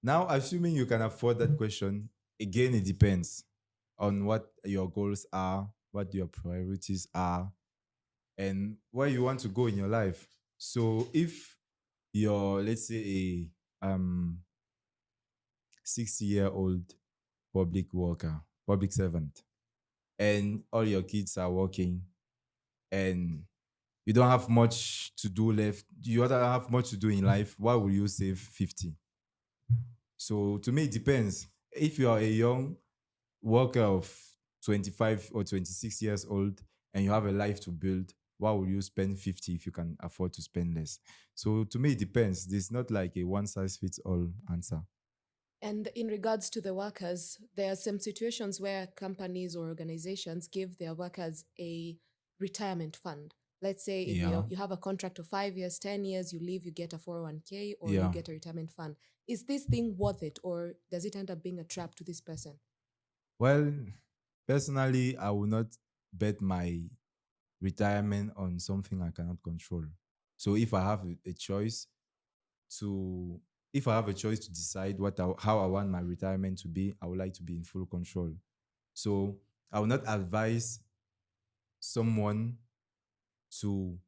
Now, assuming you can afford that question, again, it depends on what your goals are, what your priorities are, and where you want to go in your life. So, if you're, let's say, a 60-year-old public worker, public servant, and all your kids are working, and you don't have much to do left, you don't have much to do in life, why will you save 50? So to me, it depends. If you are a young worker of 25 or 26 years old and you have a life to build, why would you spend 50 if you can afford to spend less? So to me, it depends. There's not like a one size fits all answer. And in regards to the workers, there are some situations where companies or organizations give their workers a retirement fund. Let's say if Yeah. you have a contract of 5 years, 10 years, you leave, you get a 401k or you Yeah. get a retirement fund. Is this thing worth it, or does it end up being a trap to this person? Well, personally, I will not bet my retirement on something I cannot control. So if I have a choice to if I have a choice to decide how I want my retirement to be, I would like to be in full control. So I will not advise someone to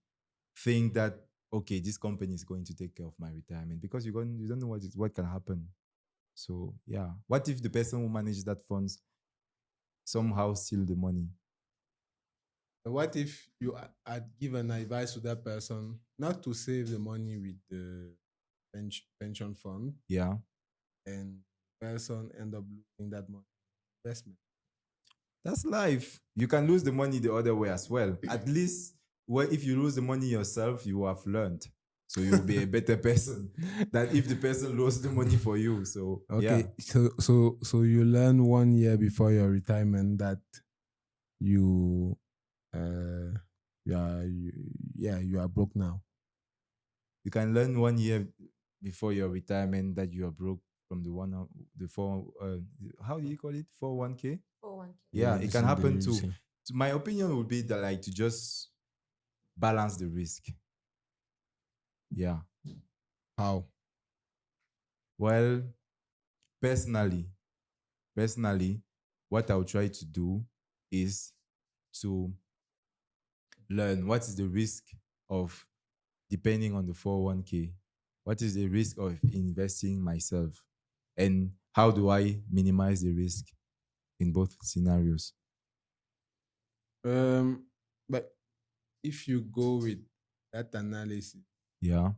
think that okay, this company is going to take care of my retirement because you don't know what can happen. So yeah, what if the person who manages that funds somehow steal the money? What if you had given advice to that person not to save the money with the pension fund, Yeah, and person end up losing that money investment? that's life. You can lose the money the other way as well. At least, well, if you lose the money yourself, you have learned. So you'll be a better person than if the person lost the money for you. So yeah, Okay, so you learn 1 year before your retirement that you uh you are you, yeah, you are broke now. you can learn 1 year before your retirement that you are broke from the four. How do you call it? 401k. Oh, 1k. Yeah, Yeah, it can this is the happen too. using. So my opinion would be that like to just balance the risk. Yeah. How? Well, personally, personally, what I'll try to do is to learn what is the risk of depending on the 401k. What is the risk of investing myself? And how do I minimize the risk in both scenarios? Um, but if you go with that analysis, Yeah.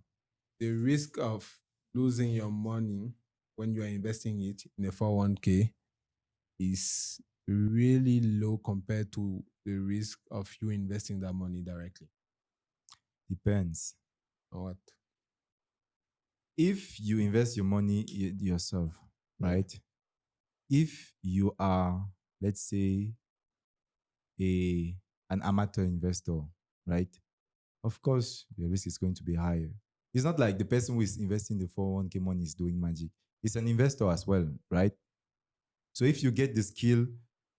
the risk of losing your money when you are investing it in a 401k is really low compared to the risk of you investing that money directly. Depends. Or what? If you invest your money yourself, Yeah. right? If you are, let's say, a an amateur investor, right? Of course, your risk is going to be higher. It's not like the person who is investing the 401k money is doing magic. It's an investor as well, right? So if you get the skill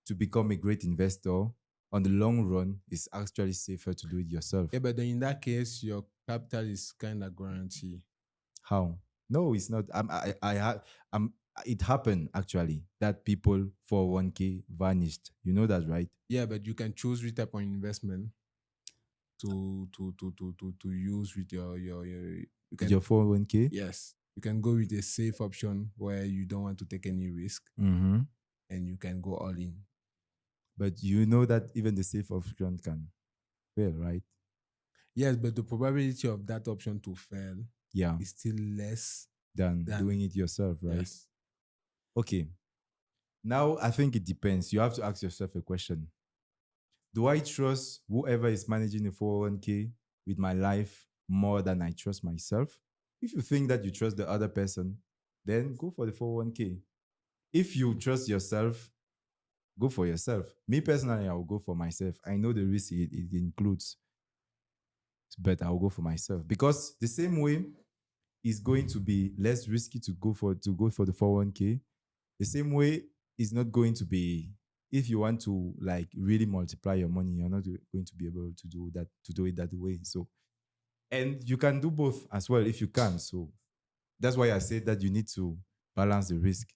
to become a great investor, on the long run, it's actually safer to do it yourself. Yeah, but then in that case, your capital is kind of guaranteed. How? No, it's not. It happened actually that people 401k vanished. You know that, right? Yeah, but you can choose which type of investment to use with your you With your can 401k. yes, you can go with a safe option where you don't want to take any risk, Mm-hmm. and you can go all in. But you know that even the safe option can fail, right? Yes, but the probability of that option to fail Yeah, is still less than than doing it yourself, right? yes. Okay. Now I think it depends. You have to ask yourself a question. Do I trust whoever is managing the 401k with my life more than I trust myself? If you think that you trust the other person, then go for the 401k. If you trust yourself, go for yourself. Me personally, I will go for myself. I know the risk it includes, but I'll go for myself because the same way it's going to be less risky to go for the 401k. The same way it's not going to be if you want to like really multiply your money, you're not going to be able to do it that way. So and you can do both as well if you can. So that's why I said that you need to balance the risk.